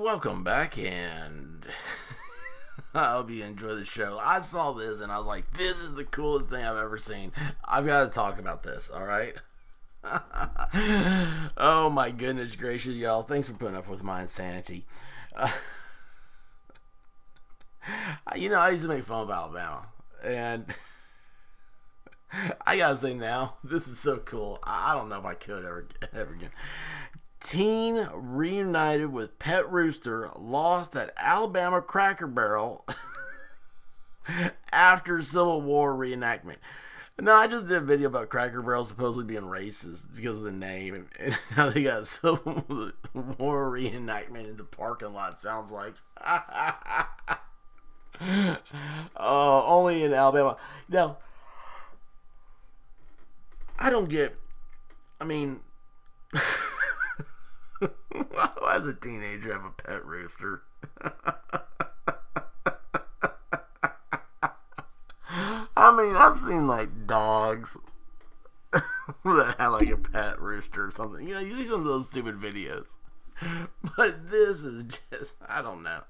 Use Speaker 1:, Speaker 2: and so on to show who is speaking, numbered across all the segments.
Speaker 1: Welcome back, and I hope you enjoy the show. I saw this, and I was like, this is the coolest thing I've ever seen. I've got to talk about this, alright? Oh my goodness gracious, y'all. Thanks for putting up with my insanity. I used to make fun of Alabama, and I gotta say now, this is so cool. I don't know if I could ever again. Teen reunited with pet rooster lost at Alabama Cracker Barrel after Civil War reenactment. No, I just did a video about Cracker Barrel supposedly being racist because of the name, and now they got a Civil War reenactment in the parking lot. Sounds like only in Alabama. Now, I don't get. I mean. Why does a teenager have a pet rooster? I mean, I've seen like dogs that have like a pet rooster or something. You see some of those stupid videos. But this is just, I don't know.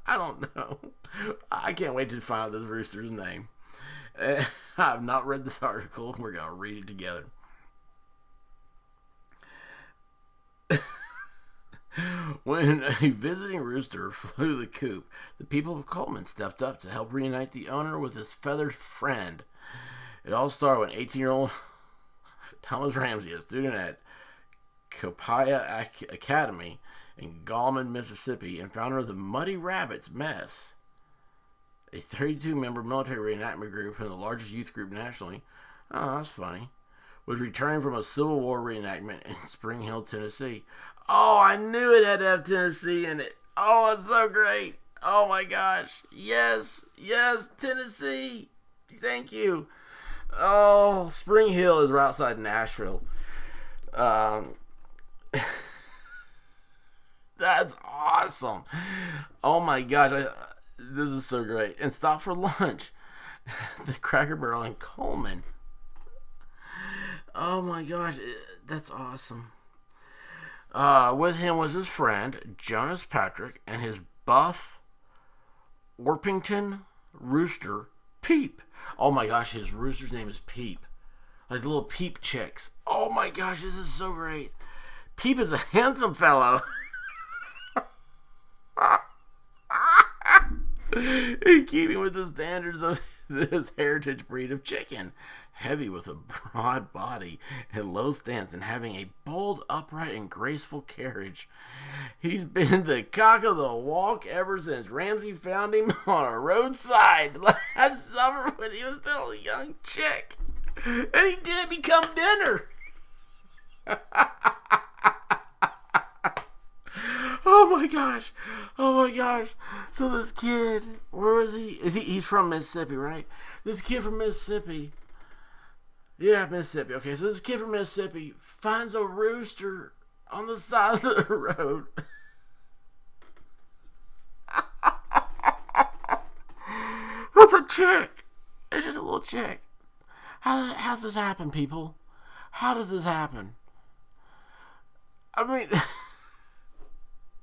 Speaker 1: I can't wait to find out this rooster's name. I've not read this article. We're going to read it together. When a visiting rooster flew the coop, the people of Coleman stepped up to help reunite the owner with his feathered friend. It all started when 18-year-old Thomas Ramsey, a student at Copiah Academy in Gallman, Mississippi, and founder of the Muddy Rabbits Mess, a 32-member military reenactment group and the largest youth group nationally. Oh, that's funny. Was returning from a Civil War reenactment in Spring Hill, Tennessee. Oh, I knew it had to have Tennessee in it. Oh, it's so great. Oh my gosh. Yes, Tennessee. Thank you. Oh, Spring Hill is right outside Nashville. That's awesome. Oh my gosh. This is so great. And stop for lunch. The Cracker Barrel in Coleman. Oh my gosh, that's awesome. With him was his friend, Jonas Patrick, and his buff Orpington rooster, Peep. Oh my gosh, his rooster's name is Peep. Like the little Peep chicks. Oh my gosh, this is so great. Peep is a handsome fellow. In keeping with the standards of this heritage breed of chicken, heavy with a broad body and low stance and having a bold, upright, and graceful carriage. He's been the cock of the walk ever since Ramsey found him on a roadside last summer when he was still a young chick. And he didn't become dinner. Oh my gosh. So this kid, where is he? He's from Mississippi, right? This kid from Mississippi. Yeah, Mississippi. Okay, so this kid from Mississippi finds a rooster on the side of the road. With a chick. It's just a little chick. How's this happen, people? How does this happen? I mean...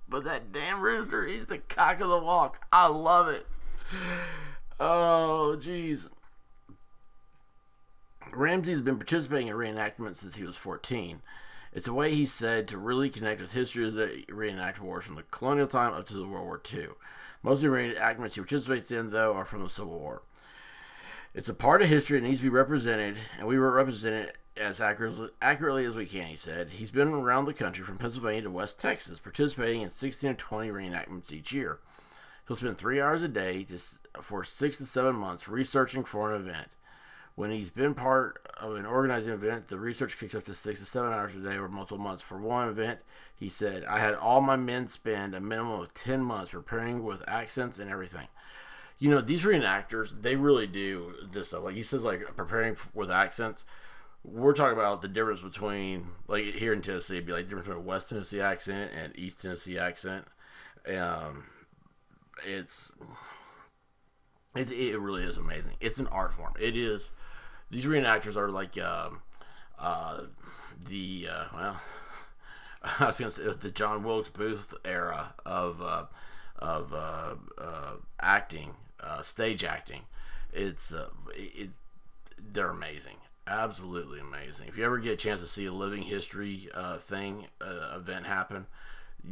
Speaker 1: But that damn rooster, he's the cock of the walk. I love it. Oh, jeez. Ramsey's been participating in reenactment since he was 14. It's a way, he said, to really connect with history of the reenact wars from the colonial time up to the World War II. Most of the reenactments he participates in, though, are from the Civil War. It's a part of history that needs to be represented, and we will represent it as accurately as we can, he said. He's been around the country from Pennsylvania to West Texas, participating in 16 to 20 reenactments each year. He'll spend 3 hours a day for 6 to 7 months researching for an event. When he's been part of an organizing event, the research kicks up to 6 to 7 hours a day over multiple months. For one event, he said, I had all my men spend a minimum of 10 months preparing with accents and everything. These reenactors, they really do this stuff. Like he says, like preparing with accents. We're talking about the difference between, like here in Tennessee, it'd be like the difference between a West Tennessee accent and East Tennessee accent. It really is amazing. It's an art form. It is. These reenactors are like I was gonna say the John Wilkes Booth era of acting, stage acting. They're amazing, absolutely amazing. If you ever get a chance to see a living history event happen,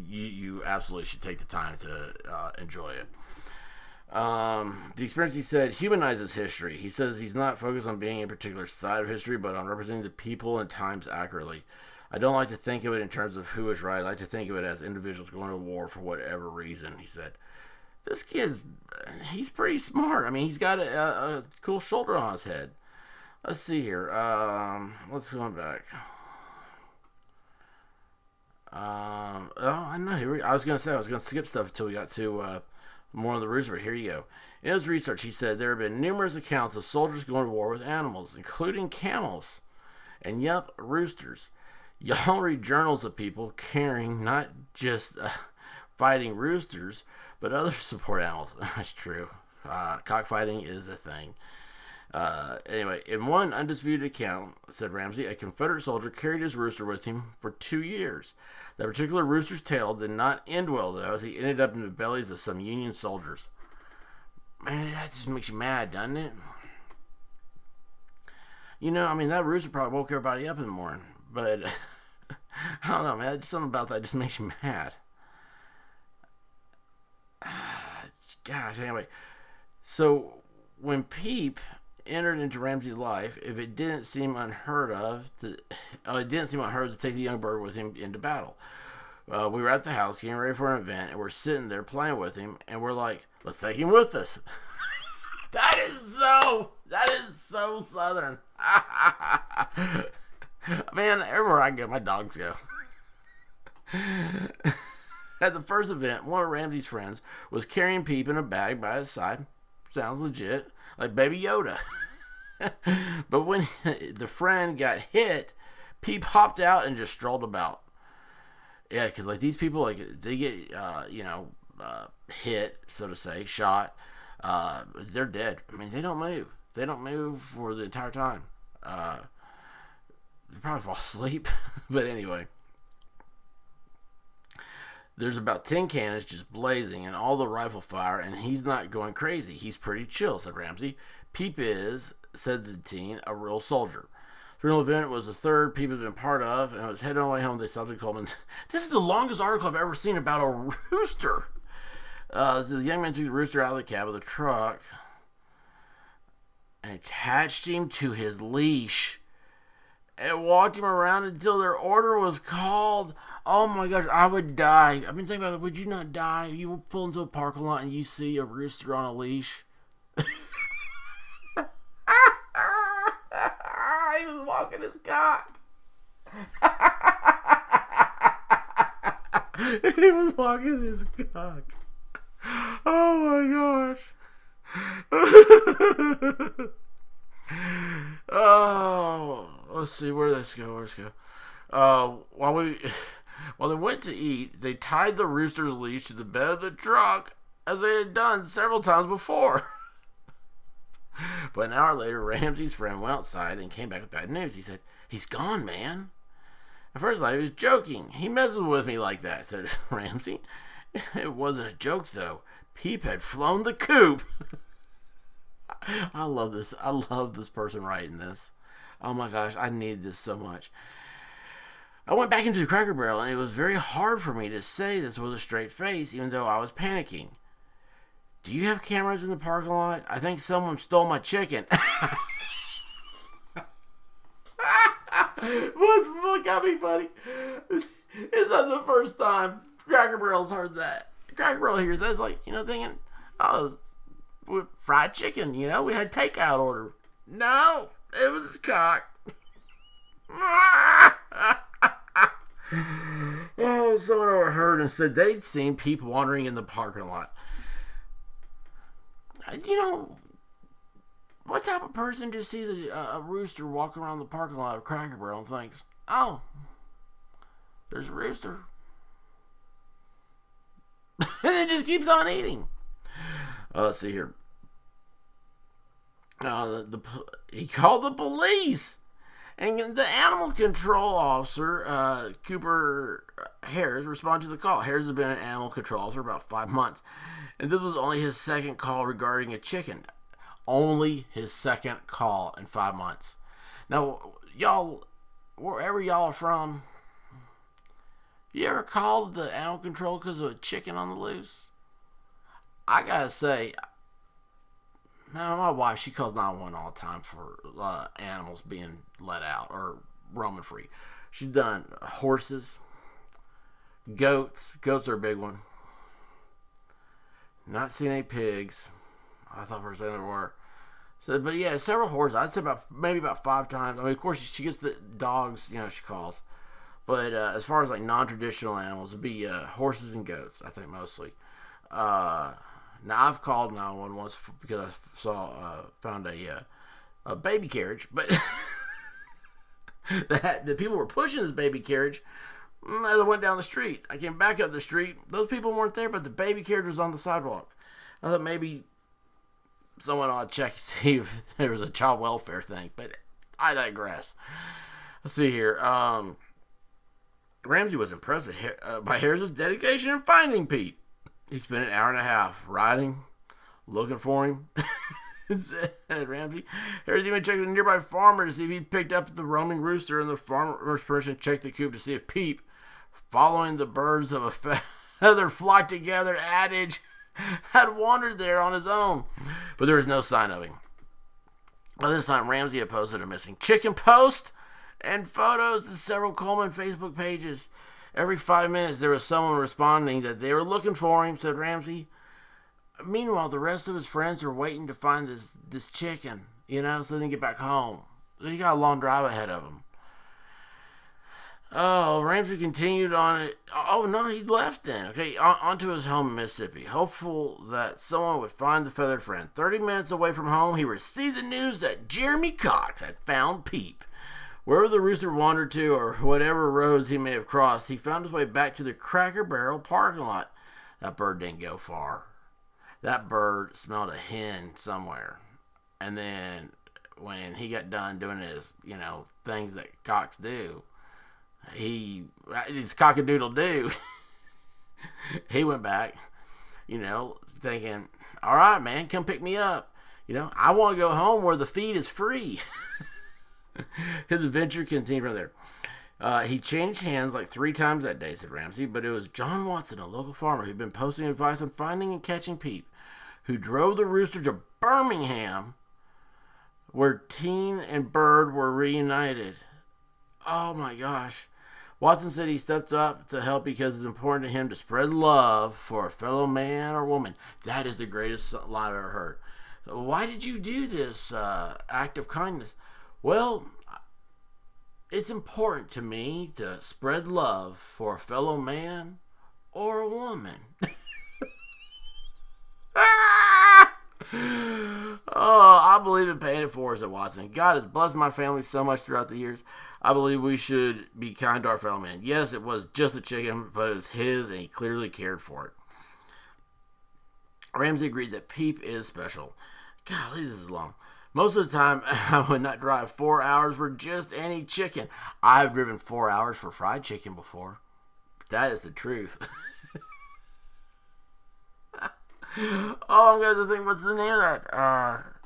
Speaker 1: you absolutely should take the time to enjoy it. The experience, he said, humanizes history. He says he's not focused on being a particular side of history, but on representing the people and times accurately. I don't like to think of it in terms of who is right. I like to think of it as individuals going to war for whatever reason, he said. This kid's, he's pretty smart. I mean, he's got a cool shoulder on his head. Let's see here. Let's go back. I know. I was going to skip stuff until we got to more on the rooster, but here you go. In his research, he said there have been numerous accounts of soldiers going to war with animals, including camels and, yep, roosters. Y'all read journals of people carrying not just fighting roosters, but other support animals. That's true. Cockfighting is a thing. Anyway, in one undisputed account, said Ramsey, a Confederate soldier carried his rooster with him for 2 years. That particular rooster's tail did not end well, though, as he ended up in the bellies of some Union soldiers. Man, that just makes you mad, doesn't it? You know, I mean, that rooster probably woke everybody up in the morning, but I don't know, man. Something about that just makes you mad. Gosh, anyway. So, when Peep entered into Ramsey's life, if it didn't seem unheard of to take the young bird with him into battle. We were at the house getting ready for an event, and we're sitting there playing with him, and we're like, let's take him with us. That is so Southern. Man, everywhere I go, my dogs go. At the first event, one of Ramsey's friends was carrying Peep in a bag by his side. Sounds legit, like Baby Yoda. But when the friend got hit, Peep hopped out and just strolled about. Yeah, because like these people, like they get, hit, so to say, shot. They're dead. I mean, they don't move. They don't move for the entire time. They probably fall asleep. But anyway. There's about 10 cannons just blazing and all the rifle fire, and he's not going crazy. He's pretty chill, said Ramsey. Peep is, said the teen, a real soldier. The real event was the third Peep had been part of, and it was heading on the way home. They stopped at Coleman. This is the longest article I've ever seen about a rooster. So the young man took the rooster out of the cab of the truck and attached him to his leash and walked him around until their order was called. Oh my gosh, I would die. I've been thinking about it. Would you not die if you pull into a parking lot and you see a rooster on a leash? He was walking his cock. He was walking his cock. Oh my gosh. Oh, let's see, where did this go? While they went to eat, they tied the rooster's leash to the bed of the truck, as they had done several times before. But an hour later, Ramsey's friend went outside and came back with bad news. He said, he's gone, man. At first I thought he was joking. He messes with me like that, said Ramsey. It wasn't a joke, though. Peep had flown the coop. I love this. I love this person writing this. Oh my gosh, I need this so much. I went back into the Cracker Barrel, and it was very hard for me to say this with a straight face, even though I was panicking. Do you have cameras in the parking lot? I think someone stole my chicken. What got me funny? It's not the first time Cracker Barrel's heard that. Cracker Barrel hears that, it's like, thinking, oh, fried chicken, we had takeout order. No, it was his cock. Oh, someone overheard and said they'd seen people wandering in the parking lot. What type of person just sees a rooster walking around the parking lot of Cracker Barrel and thinks, oh, there's a rooster. And then just keeps on eating. Let's see here. He called the police. And the animal control officer, Cooper Harris, responded to the call. Harris has been an animal control officer for about 5 months. And this was only his second call regarding a chicken. Only his second call in 5 months. Now, y'all, wherever y'all are from, you ever called the animal control because of a chicken on the loose? I gotta say, now my wife, she calls 911 all the time for animals being let out or roaming free. She's done horses, goats. Goats are a big one. Not seen any pigs. I thought for a second there were. So, but yeah, several horses. I'd say maybe about 5 times. I mean, of course, she gets the dogs, she calls. But as far as like non-traditional animals, it'd be horses and goats, I think, mostly. Now, I've called 911 once because I found a baby carriage, but the people were pushing this baby carriage as I went down the street. I came back up the street. Those people weren't there, but the baby carriage was on the sidewalk. I thought maybe someone ought to check to see if there was a child welfare thing, but I digress. Let's see here. Ramsey was impressed by Harris's dedication in finding Pete. He spent an hour and a half riding, looking for him. Said Ramsey. Harris even checked with a nearby farmer to see if he'd picked up the roaming rooster, and the farmer's permission checked the coop to see if Peep, following the birds of a feather flock together adage, had wandered there on his own. But there was no sign of him. By this time, Ramsey had posted a missing chicken post and photos to several Coleman Facebook pages. Every 5 minutes, there was someone responding that they were looking for him, said Ramsey. Meanwhile, the rest of his friends were waiting to find this chicken, so they can get back home. He got a long drive ahead of him. Oh, Ramsey continued on it. Oh, no, he left then. Okay, on to his home in Mississippi, hopeful that someone would find the feathered friend. 30 minutes away from home, he received the news that Jeremy Cox had found Peep. Wherever the rooster wandered to, or whatever roads he may have crossed, he found his way back to the Cracker Barrel parking lot. That bird didn't go far. That bird smelled a hen somewhere. And then when he got done doing his, things that cocks do, it's cock-a-doodle-doo. He went back, thinking, all right, man, come pick me up. I want to go home where the feed is free. His adventure continued from there. He changed hands like 3 times that day, said Ramsey, but it was John Watson, a local farmer who'd been posting advice on finding and catching Peep, who drove the rooster to Birmingham, where Teen and Bird were reunited. Oh my gosh. Watson said he stepped up to help because it's important to him to spread love for a fellow man or woman. That is the greatest line I've ever heard. Why did you do this act of kindness? Well, it's important to me to spread love for a fellow man or a woman. Oh, I believe in paying it forward, said Watson. God has blessed my family so much throughout the years. I believe we should be kind to our fellow man. Yes, it was just a chicken, but it was his, and he clearly cared for it. Ramsey agreed that Peep is special. Golly, this is long. Most of the time, I would not drive 4 hours for just any chicken. I've driven 4 hours for fried chicken before. That is the truth. Oh, I'm going to think, what's the name of that?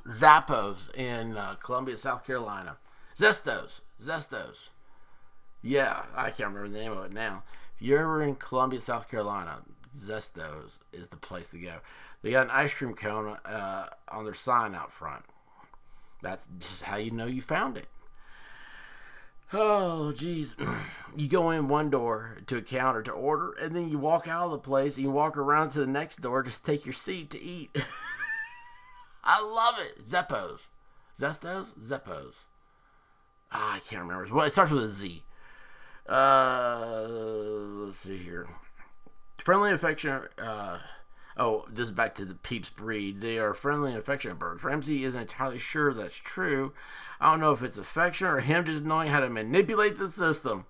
Speaker 1: Zappos in Columbia, South Carolina. Zestos. Yeah, I can't remember the name of it now. If you're ever in Columbia, South Carolina, Zestos is the place to go. They got an ice cream cone on their sign out front. That's just how you know you found it. Oh, geez. You go in one door to a counter to order, and then you walk out of the place, and you walk around to the next door to take your seat to eat. I love it. Zeppos. Zestos? Zeppos. I can't remember. Well, it starts with a Z. Let's see here. Friendly and affectionate. This is back to the Peeps breed. They are friendly and affectionate birds. Ramsey isn't entirely sure that's true. I don't know if it's affection or him just knowing how to manipulate the system.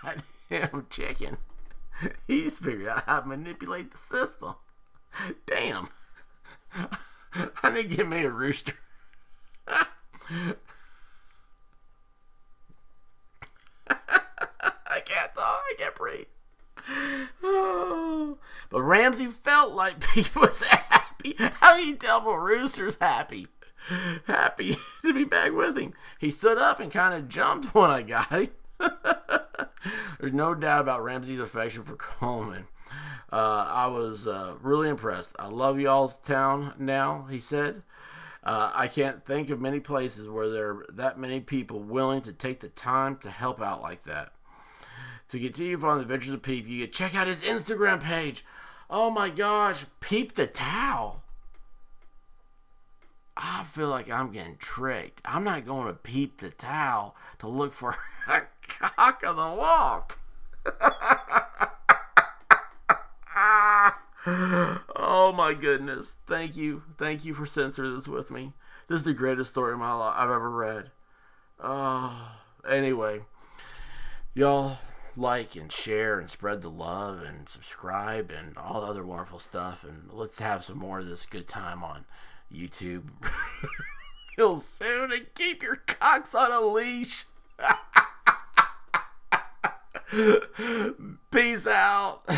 Speaker 1: That damn chicken. He's figured out how to manipulate the system. Damn. I need to get me a rooster. But Ramsey felt like Pete was happy. How can you tell if a rooster's happy? Happy to be back with him. He stood up and kind of jumped when I got him. There's no doubt about Ramsey's affection for Coleman. I was really impressed. I love y'all's town now, he said. I can't think of many places where there are that many people willing to take the time to help out like that. To continue on the adventures of Peep, you can check out his Instagram page. Oh my gosh, Peep the Towel. I feel like I'm getting tricked. I'm not going to Peep the Towel to look for a cock of the walk. Oh my goodness. Thank you. Thank you for sitting through this with me. This is the greatest story of my life I've ever read. Anyway, y'all like and share and spread the love and subscribe and all the other wonderful stuff, and let's have some more of this good time on YouTube real soon, and keep your cocks on a leash. Peace out.